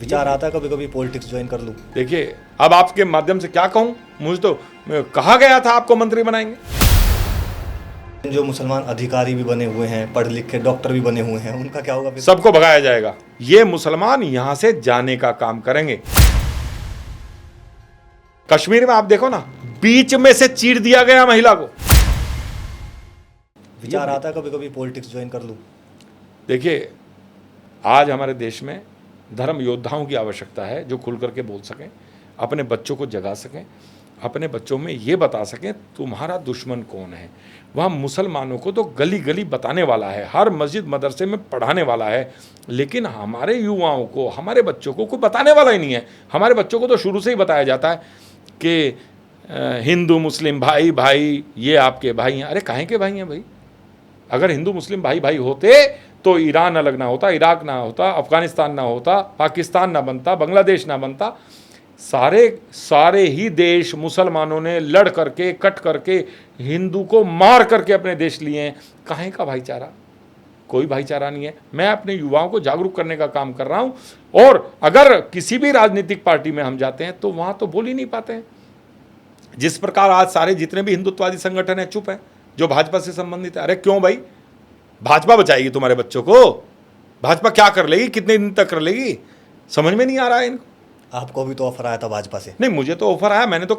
विचार आता है कभी कभी पॉलिटिक्स ज्वाइन कर लूं। देखिए, अब आपके माध्यम से क्या कहूं, मुझे तो कहा गया था आपको मंत्री बनाएंगे। जो मुसलमान अधिकारी भी बने हुए हैं, पढ़ लिख के डॉक्टर भी बने हुए हैं, उनका क्या होगा फिर? सबको भगाया जाएगा। ये मुसलमान यहां से जाने का काम करेंगे। कश्मीर में आप देखो ना, बीच में से चीर दिया गया महिला को। विचार आता है कभी कभी पॉलिटिक्स ज्वाइन कर लूं। देखिए, आज हमारे देश में धर्म योद्धाओं की आवश्यकता है, जो खुल करके बोल सकें, अपने बच्चों को जगा सकें, अपने बच्चों में ये बता सकें तुम्हारा दुश्मन कौन है। वहाँ मुसलमानों को तो गली गली बताने वाला है, हर मस्जिद मदरसे में पढ़ाने वाला है, लेकिन हमारे युवाओं को, हमारे बच्चों को कोई बताने वाला ही नहीं है। हमारे बच्चों को तो शुरू से ही बताया जाता है कि हिंदू मुस्लिम भाई भाई, ये आपके भाई हैं। अरे काहे के भाई हैं भाई? अगर हिंदू मुस्लिम भाई भाई होते तो ईरान अलग ना होता, इराक ना होता, अफगानिस्तान ना होता, पाकिस्तान ना बनता, बांग्लादेश ना बनता। सारे ही देश मुसलमानों ने लड़ करके, कट करके, हिंदू को मार करके अपने देश लिए हैं। काहे का भाईचारा? कोई भाईचारा नहीं है। मैं अपने युवाओं को जागरूक करने का काम कर रहा हूं, और अगर किसी भी राजनीतिक पार्टी में हम जाते हैं तो वहां तो बोल ही नहीं पाते हैं। जिस प्रकार आज सारे जितने भी हिंदुत्ववादी संगठन है चुप है, जो भाजपा से संबंधित है। अरे क्यों भाई? भाजपा बचाएगी तुम्हारे बच्चों को? भाजपा क्या कर लेगी, कितने दिन तक कर लेगी? समझ में नहीं आ रहा है इनको। आपको भी तो ऑफर आया था भाजपा से? नहीं, मुझे तो ऑफर आया, मैंने तो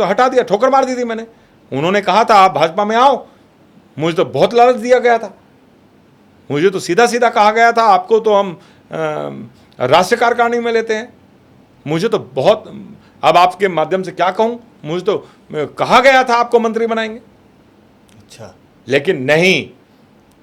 हटा दिया, ठोकर मार दी थी मैंने। उन्होंने कहा था आप भाजपा में आओ, मुझे तो बहुत लालच दिया गया था। मुझे तो सीधा सीधा कहा गया था आपको तो हम राष्ट्रीय कार्यकारिणी में लेते हैं। मुझे तो बहुत, अब आपके माध्यम से क्या कहूं, मुझे तो कहा गया था आपको मंत्री बनाएंगे। अच्छा। लेकिन नहीं,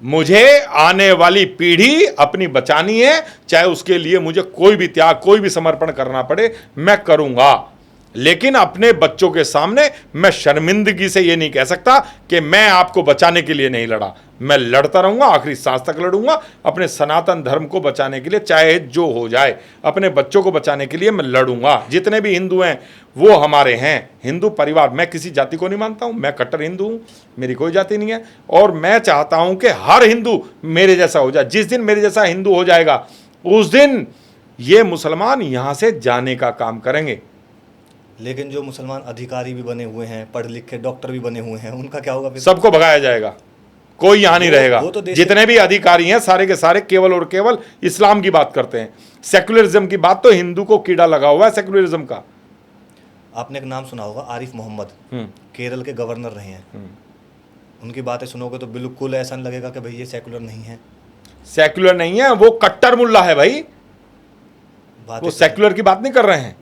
मुझे आने वाली पीढ़ी अपनी बचानी है, चाहे उसके लिए मुझे कोई भी त्याग, कोई भी समर्पण करना पड़े, मैं करूंगा। लेकिन अपने बच्चों के सामने मैं शर्मिंदगी से ये नहीं कह सकता कि मैं आपको बचाने के लिए नहीं लड़ा। मैं लड़ता रहूंगा, आखिरी सांस तक लड़ूंगा अपने सनातन धर्म को बचाने के लिए, चाहे जो हो जाए। अपने बच्चों को बचाने के लिए मैं लड़ूंगा। जितने भी हिंदू हैं वो हमारे हैं, हिंदू परिवार। मैं किसी जाति को नहीं मानता हूं, मैं कट्टर हिंदू हूं, मेरी कोई जाति नहीं है। और मैं चाहता हूं कि हर हिंदू मेरे जैसा हो जाए। जिस दिन मेरे जैसा हिंदू हो जाएगा, उस दिन ये मुसलमान यहां से जाने का काम करेंगे। लेकिन जो मुसलमान अधिकारी भी बने हुए हैं, पढ़ लिख के डॉक्टर भी बने हुए हैं, उनका क्या होगा फिर? सबको भगाया जाएगा। कोई यहां नहीं रहेगा। वो तो जितने भी अधिकारी हैं सारे के सारे केवल और केवल इस्लाम की बात करते हैं। सेक्युलरिज्म की बात, तो हिंदू को कीड़ा लगा हुआ है सेक्युलरिज्म का। आपने एक नाम सुना होगा, आरिफ मोहम्मद, केरल के गवर्नर रहे हैं। उनकी बातें सुनोगे तो बिल्कुल ऐसा नहीं लगेगा कि भाई ये सेक्युलर नहीं है। सेक्युलर नहीं है, वो कट्टर मुल्ला है भाई। वो सेक्युलर की बात नहीं कर रहे हैं,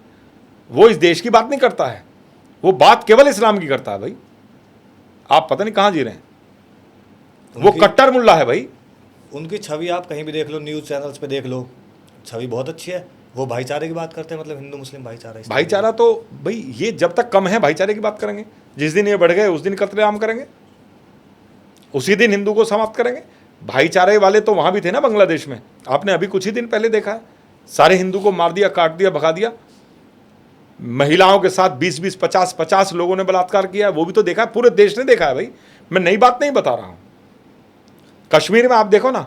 वो इस देश की बात नहीं करता है, वो बात केवल इस्लाम की करता है भाई। आप पता नहीं कहां जी रहे हैं। वो कट्टर मुल्ला है भाई। उनकी छवि आप कहीं भी देख लो, न्यूज़ चैनल्स पे देख लो, छवि बहुत अच्छी है। वो भाईचारे की बात करते हैं, मतलब हिंदू मुस्लिम भाईचारा। भाईचारा तो भाई ये जब तक कम है भाईचारे की बात करेंगे। जिस दिन ये बढ़ गए उस दिन कत्लेआम करेंगे, उसी दिन हिंदू को समाप्त करेंगे। भाईचारे वाले तो वहां भी थे ना बांग्लादेश में, आपने अभी कुछ ही दिन पहले देखा है। सारे हिंदू को मार दिया, काट दिया, भगा दिया। महिलाओं के साथ 20-20, 50-50 लोगों ने बलात्कार किया है, वो भी तो देखा है, पूरे देश ने देखा है भाई। मैं नई बात नहीं बता रहा हूं। कश्मीर में आप देखो ना,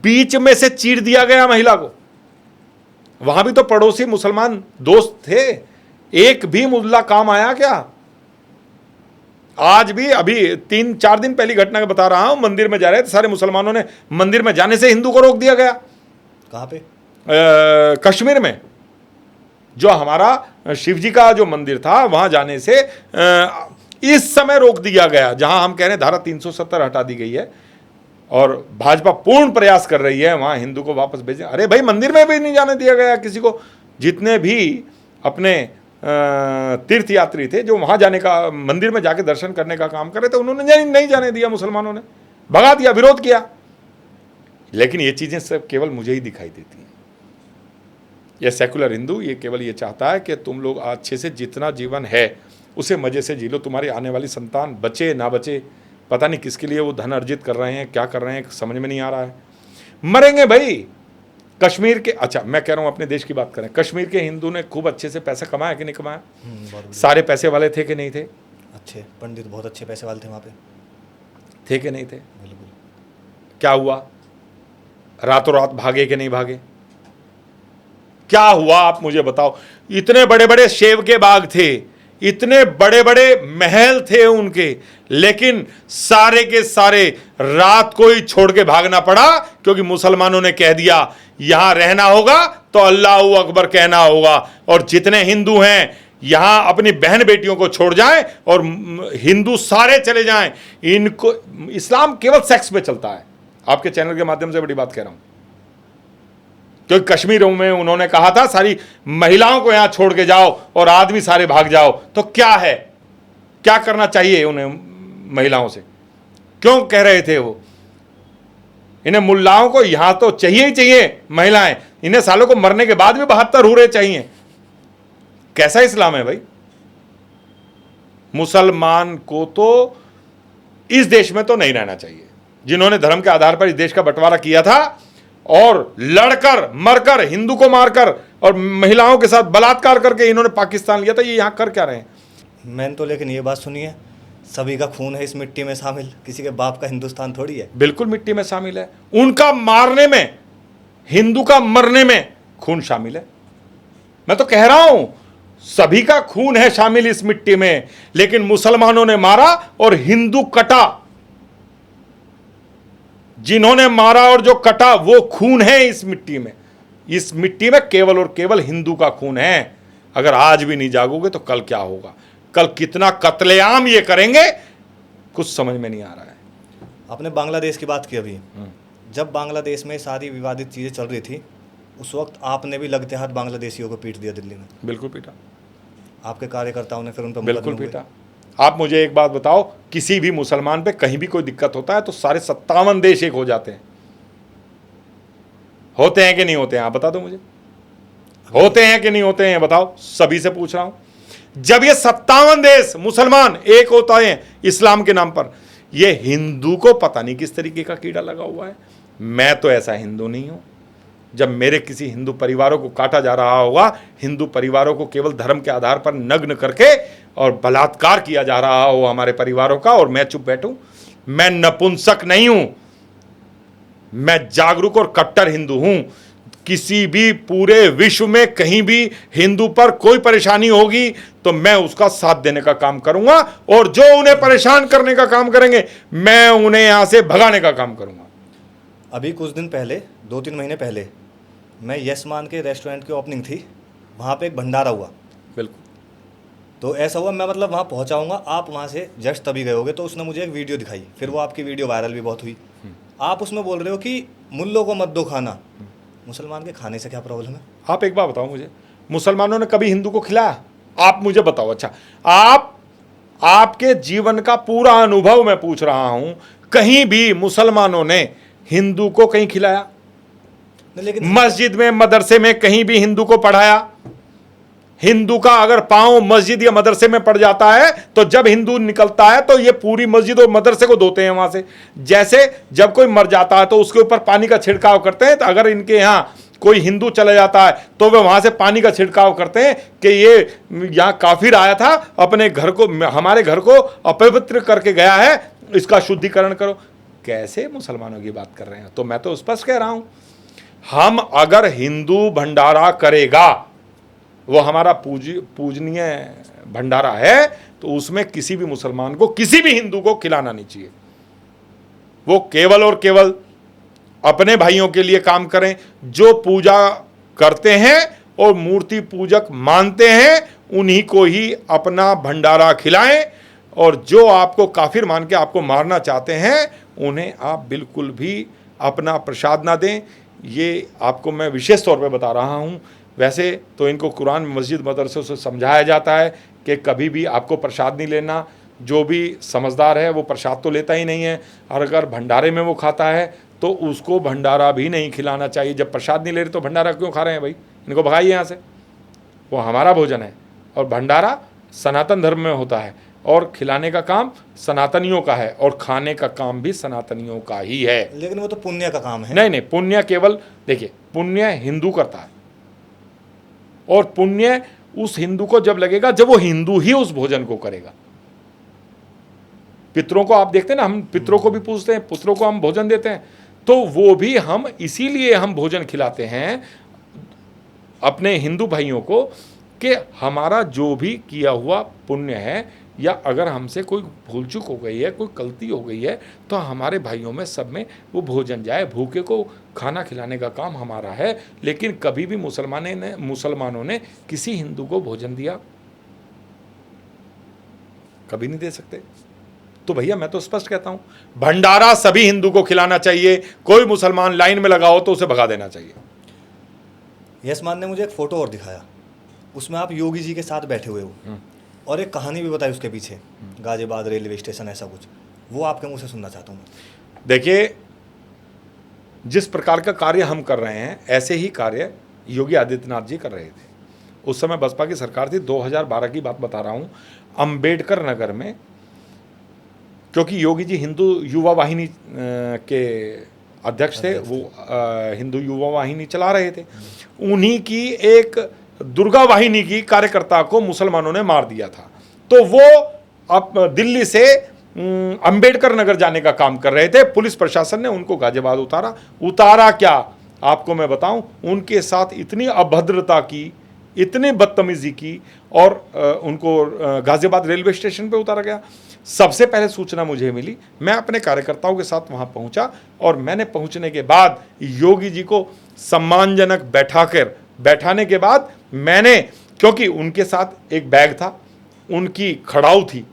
बीच में से चीर दिया गया महिला को। वहां भी तो पड़ोसी मुसलमान दोस्त थे, एक भी मुल्ला काम आया क्या? आज भी अभी 3-4 दिन पहली घटना का बता रहा हूं, मंदिर में जा रहे थे सारे मुसलमानों ने, मंदिर में जाने से हिंदू को रोक दिया गया। कहां पे? कश्मीर में। जो हमारा शिव जी का जो मंदिर था, वहां जाने से इस समय रोक दिया गया, जहां हम कह रहे हैं धारा 370 हटा दी गई है, और भाजपा पूर्ण प्रयास कर रही है वहां हिंदू को वापस भेजें। अरे भाई, मंदिर में भी नहीं जाने दिया गया किसी को। जितने भी अपने तीर्थ यात्री थे जो वहां जाने का, मंदिर में जाके दर्शन करने का काम कर रहे थे, उन्होंने नहीं जाने दिया, मुसलमानों ने भगा दिया, विरोध किया। लेकिन ये चीजें सब केवल मुझे ही दिखाई देती हैं। ये सेकुलर हिंदू ये केवल ये चाहता है कि तुम लोग अच्छे से जितना जीवन है उसे मजे से जी लो। तुम्हारी आने वाली संतान बचे ना बचे, पता नहीं किसके लिए वो धन अर्जित कर रहे हैं, क्या कर रहे हैं, समझ में नहीं आ रहा है। मरेंगे भाई। कश्मीर के, अच्छा मैं कह रहा हूं अपने देश की बात करें, कश्मीर के हिंदू ने खूब अच्छे से पैसा कमाया कि नहीं कमाया? सारे पैसे वाले थे कि नहीं थे? अच्छे पंडित, बहुत अच्छे पैसे वाले थे वहां पे, थे कि नहीं थे? बिल्कुल। क्या हुआ? रातों रात भागे कि नहीं भागे? क्या हुआ आप मुझे बताओ। इतने बड़े बड़े सेब के बाग थे, इतने बड़े बड़े महल थे उनके, लेकिन सारे के सारे रात को ही छोड़ के भागना पड़ा, क्योंकि मुसलमानों ने कह दिया यहां रहना होगा तो अल्लाह अकबर कहना होगा, और जितने हिंदू हैं यहां अपनी बहन बेटियों को छोड़ जाएं और हिंदू सारे चले जाएं। इनको इस्लाम केवल सेक्स पे चलता है। आपके चैनल के माध्यम से बड़ी बात कह रहा हूं, क्योंकि कश्मीर में उन्होंने कहा था सारी महिलाओं को यहां छोड़ के जाओ और आदमी सारे भाग जाओ। तो क्या है, क्या करना चाहिए उन्हें महिलाओं से, क्यों कह रहे थे वो? इन्हें मुल्लाओं को यहां तो चाहिए ही चाहिए महिलाएं, इन्हें सालों को मरने के बाद भी 72 हूरें चाहिए। कैसा इस्लाम है भाई? मुसलमान को तो इस देश में तो नहीं रहना चाहिए। जिन्होंने धर्म के आधार पर इस देश का बंटवारा किया था और लड़कर मरकर हिंदू को मारकर और महिलाओं के साथ बलात्कार करके इन्होंने पाकिस्तान लिया था, ये यहां कर क्या रहे हैं? मैंने तो लेकिन ये बात सुनी है, सभी का खून है इस मिट्टी में शामिल, किसी के बाप का हिंदुस्तान थोड़ी है। बिल्कुल मिट्टी में शामिल है। उनका मारने में, हिंदू का मरने में खून शामिल है। मैं तो कह रहा हूं सभी का खून है शामिल इस मिट्टी में, लेकिन मुसलमानों ने मारा और हिंदू कटा। जिन्होंने मारा और जो कटा वो खून है इस मिट्टी में। इस मिट्टी में केवल और केवल हिंदू का खून है। अगर आज भी नहीं जागोगे तो कल क्या होगा? कल कितना कत्लेआम ये करेंगे, कुछ समझ में नहीं आ रहा है। आपने बांग्लादेश की बात की अभी, जब बांग्लादेश में सारी विवादित चीज़ें चल रही थी, उस वक्त आपने भी लगते हाथ बांग्लादेशियों को पीट दिया दिल्ली में। बिल्कुल पीटा। आपके कार्यकर्ताओं ने फिर उन पर बिल्कुल पीटा। आप मुझे एक बात बताओ, किसी भी मुसलमान पे कहीं भी कोई दिक्कत होता है तो सारे 57 देश एक हो जाते हैं। होते हैं कि नहीं होते हैं? आप बता दो मुझे, होते हैं कि नहीं होते हैं? बताओ, सभी से पूछ रहा हूं। जब ये 57 देश मुसलमान एक होता है इस्लाम के नाम पर, ये हिंदू को पता नहीं किस तरीके का कीड़ा लगा हुआ है। मैं तो ऐसा हिंदू नहीं हूं। जब मेरे किसी हिंदू परिवारों को काटा जा रहा होगा, हिंदू परिवारों को केवल धर्म के आधार पर नग्न करके और बलात्कार किया जा रहा हो हमारे परिवारों का, और मैं चुप बैठूं, मैं नपुंसक नहीं हूं, मैं जागरूक और कट्टर हिंदू हूं। किसी भी पूरे विश्व में कहीं भी हिंदू पर कोई परेशानी होगी तो मैं उसका साथ देने का काम करूंगा, और जो उन्हें परेशान करने का काम करेंगे मैं उन्हें यहां से भगाने का काम करूंगा। अभी कुछ दिन पहले, 2-3 महीने पहले, मैं यशमान के रेस्टोरेंट की ओपनिंग थी, वहाँ पे एक भंडारा हुआ। बिल्कुल। तो ऐसा हुआ, मैं मतलब वहाँ पहुँचाऊँगा, आप वहाँ से जस्ट तभी गए होगे, तो उसने मुझे एक वीडियो दिखाई, फिर वो आपकी वीडियो वायरल भी बहुत हुई। आप उसमें बोल रहे हो कि मुल्लों को मत दो खाना। मुसलमान के खाने से क्या प्रॉब्लम है? आप एक बात बताओ मुझे, मुसलमानों ने कभी हिंदू को खिलाया? आप मुझे बताओ। अच्छा, आपके जीवन का पूरा अनुभव मैं पूछ रहा हूं, कहीं भी मुसलमानों ने हिंदू को कहीं खिलाया? लेकिन मस्जिद में, मदरसे में कहीं भी हिंदू को पढ़ाया? हिंदू का अगर पांव मस्जिद या मदरसे में पड़ जाता है तो जब हिंदू निकलता है तो ये पूरी मस्जिद और मदरसे को धोते हैं वहां से। जैसे जब कोई मर जाता है तो उसके ऊपर पानी का छिड़काव करते हैं, तो अगर इनके यहाँ कोई हिंदू चला जाता है तो वे वहां से पानी का छिड़काव करते हैं कि ये यहाँ काफिर आया था, अपने घर को, हमारे घर को अपवित्र करके गया है, इसका शुद्धिकरण करो। कैसे मुसलमानों की बात कर रहे हैं? तो मैं तो स्पष्ट कह रहा हूं, हम अगर हिंदू भंडारा करेगा, वो हमारा पूजनीय भंडारा है, तो उसमें किसी भी मुसलमान को, किसी भी हिंदू को खिलाना नहीं चाहिए। वो केवल और केवल अपने भाइयों के लिए काम करें। जो पूजा करते हैं और मूर्ति पूजक मानते हैं उन्हीं को ही अपना भंडारा खिलाएं, और जो आपको काफिर मान के आपको मारना चाहते हैं उन्हें आप बिल्कुल भी अपना प्रसाद ना दें। ये आपको मैं विशेष तौर पे बता रहा हूं। वैसे तो इनको कुरान में, मस्जिद, मदरसों से समझाया जाता है कि कभी भी आपको प्रसाद नहीं लेना। जो भी समझदार है वो प्रसाद तो लेता ही नहीं है, और अगर भंडारे में वो खाता है तो उसको भंडारा भी नहीं खिलाना चाहिए। जब प्रसाद नहीं ले रहे तो भंडारा क्यों खा रहे हैं भाई? इनको भगाइए यहाँ से। वो हमारा भोजन है, और भंडारा सनातन धर्म में होता है, और खिलाने का काम सनातनियों का है, और खाने का काम भी सनातनियों का ही है। लेकिन वो तो पुण्य का काम है। नहीं, पुण्य केवल, देखिए, पुण्य हिंदू करता है, और पुण्य उस हिंदू को जब लगेगा जब वो हिंदू ही उस भोजन को करेगा। पितरों को आप देखते हैं ना, हम पितरों को भी पूजते हैं, पुत्रों को हम भोजन देते हैं, तो वो भी हम इसीलिए हम भोजन खिलाते हैं। अपने हिंदू भाइयों को कि हमारा जो भी किया हुआ पुण्य है या अगर हमसे कोई भूल चूक हो गई है, कोई गलती हो गई है, तो हमारे भाइयों में सब में वो भोजन जाए। भूखे को खाना खिलाने का काम हमारा है। लेकिन कभी भी मुसलमानों ने किसी हिंदू को भोजन दिया? कभी नहीं दे सकते। तो भैया मैं तो स्पष्ट कहता हूं, भंडारा सभी हिंदू को खिलाना चाहिए। कोई मुसलमान लाइन में लगा हो तो उसे भगा देना चाहिए। यस मान ने मुझे एक फोटो और दिखाया, उसमें आप योगी जी के साथ बैठे हुए हो और एक कहानी भी बताई उसके पीछे, गाजियाबाद रेलवे स्टेशन ऐसा कुछ, वो आपके मुंह से सुनना चाहता हूँ मैं। देखिए, जिस प्रकार का कार्य हम कर रहे हैं ऐसे ही कार्य योगी आदित्यनाथ जी कर रहे थे। उस समय बसपा की सरकार थी, 2012 की बात बता रहा हूँ। अंबेडकर नगर में, क्योंकि योगी जी हिंदू युवा वाहिनी के अध्यक्ष थे, वो हिंदू युवा वाहिनी चला रहे थे। उन्हीं की एक दुर्गा वाहिनी की कार्यकर्ता को मुसलमानों ने मार दिया था। तो वो अब दिल्ली से अंबेडकर नगर जाने का काम कर रहे थे। पुलिस प्रशासन ने उनको गाजियाबाद उतारा क्या आपको मैं बताऊं, उनके साथ इतनी अभद्रता की, इतनी बदतमीजी की और उनको गाजियाबाद रेलवे स्टेशन पे उतारा गया। सबसे पहले सूचना मुझे मिली, मैं अपने कार्यकर्ताओं के साथ वहां पहुंचा और मैंने पहुंचने के बाद योगी जी को सम्मानजनक बैठाने के बाद मैंने, क्योंकि उनके साथ एक बैग था, उनकी खड़ाऊ थी,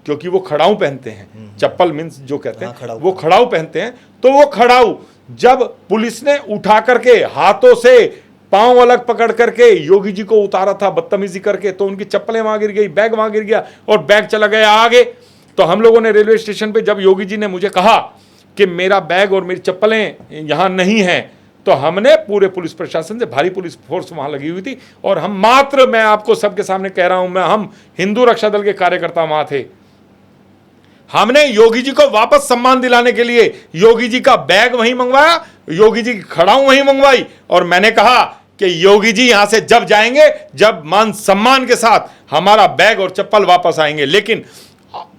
क्योंकि वो खड़ाऊ पहनते हैं, चप्पल मीन्स जो कहते हैं वो खड़ाऊ पहनते हैं। तो वो खड़ाऊ जब पुलिस ने उठा करके हाथों से पांव अलग पकड़ करके योगी जी को उतारा था बदतमीजी करके, तो उनकी चप्पलें वहां गिर गई, बैग वहां गिर गया और बैग चला गया आगे। तो हम लोगों ने रेलवे स्टेशन पे जब योगी जी ने मुझे कहा कि मेरा बैग और मेरी चप्पलें यहां नहीं है, तो हमने पूरे पुलिस प्रशासन से, भारी पुलिस फोर्स वहां लगी हुई थी और हम मात्र, मैं आपको सबके सामने कह रहा हूं, हम हिंदू रक्षा दल के कार्यकर्ता वहां थे। हमने योगी जी को वापस सम्मान दिलाने के लिए योगी जी का बैग वहीं मंगवाया, योगी जी की खड़ाऊ वहीं मंगवाई और मैंने कहा कि योगी जी यहां से जब जाएंगे, जब मान सम्मान के साथ हमारा बैग और चप्पल वापस आएंगे। लेकिन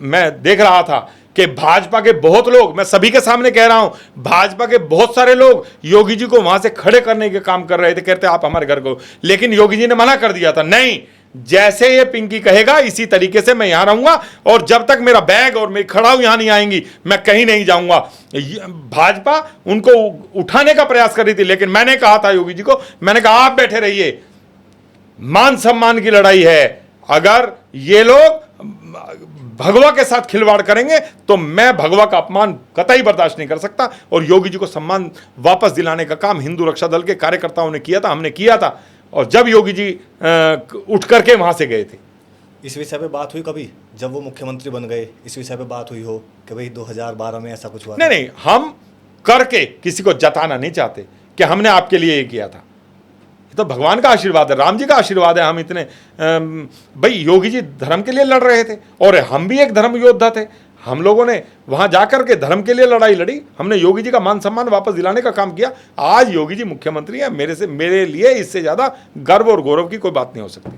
मैं देख रहा था कि भाजपा के बहुत लोग, मैं सभी के सामने कह रहा हूं, भाजपा के बहुत सारे लोग योगी जी को वहां से खड़े करने के काम कर रहे थे, कहते आप हमारे घर को, लेकिन योगी जी ने मना कर दिया था, नहीं, जैसे ये पिंकी कहेगा इसी तरीके से मैं यहां रहूंगा और जब तक मेरा बैग और मेरी खड़ाऊ यहां नहीं आएंगी मैं कहीं नहीं जाऊंगा। भाजपा उनको उठाने का प्रयास कर रही थी, लेकिन मैंने कहा था योगी जी को, मैंने कहा आप बैठे रहिए, मान सम्मान की लड़ाई है, अगर ये लोग भगवा के साथ खिलवाड़ करेंगे तो मैं भगवा का अपमान कतई बर्दाश्त नहीं कर सकता। और योगी जी को सम्मान वापस दिलाने का काम हिंदू रक्षा दल के कार्यकर्ताओं ने किया था, हमने किया था। और जब योगी जी उठ करके वहां से गए थे, इस विषय पे बात हुई कभी, जब वो मुख्यमंत्री बन गए, इस विषय पे बात हुई हो कि भाई 2012 में ऐसा कुछ हुआ? नहीं, हम करके किसी को जताना नहीं चाहते कि हमने आपके लिए ये किया था। ये तो भगवान का आशीर्वाद है, राम जी का आशीर्वाद है। हम इतने भाई योगी जी धर्म के लिए लड़ रहे थे और हम भी एक धर्म योद्धा थे। हम लोगों ने वहां जाकर के धर्म के लिए लड़ाई लड़ी, हमने योगी जी का मान सम्मान वापस दिलाने का काम किया। आज योगी जी मुख्यमंत्री हैं, मेरे लिए इससे ज्यादा गर्व और गौरव की कोई बात नहीं हो सकती।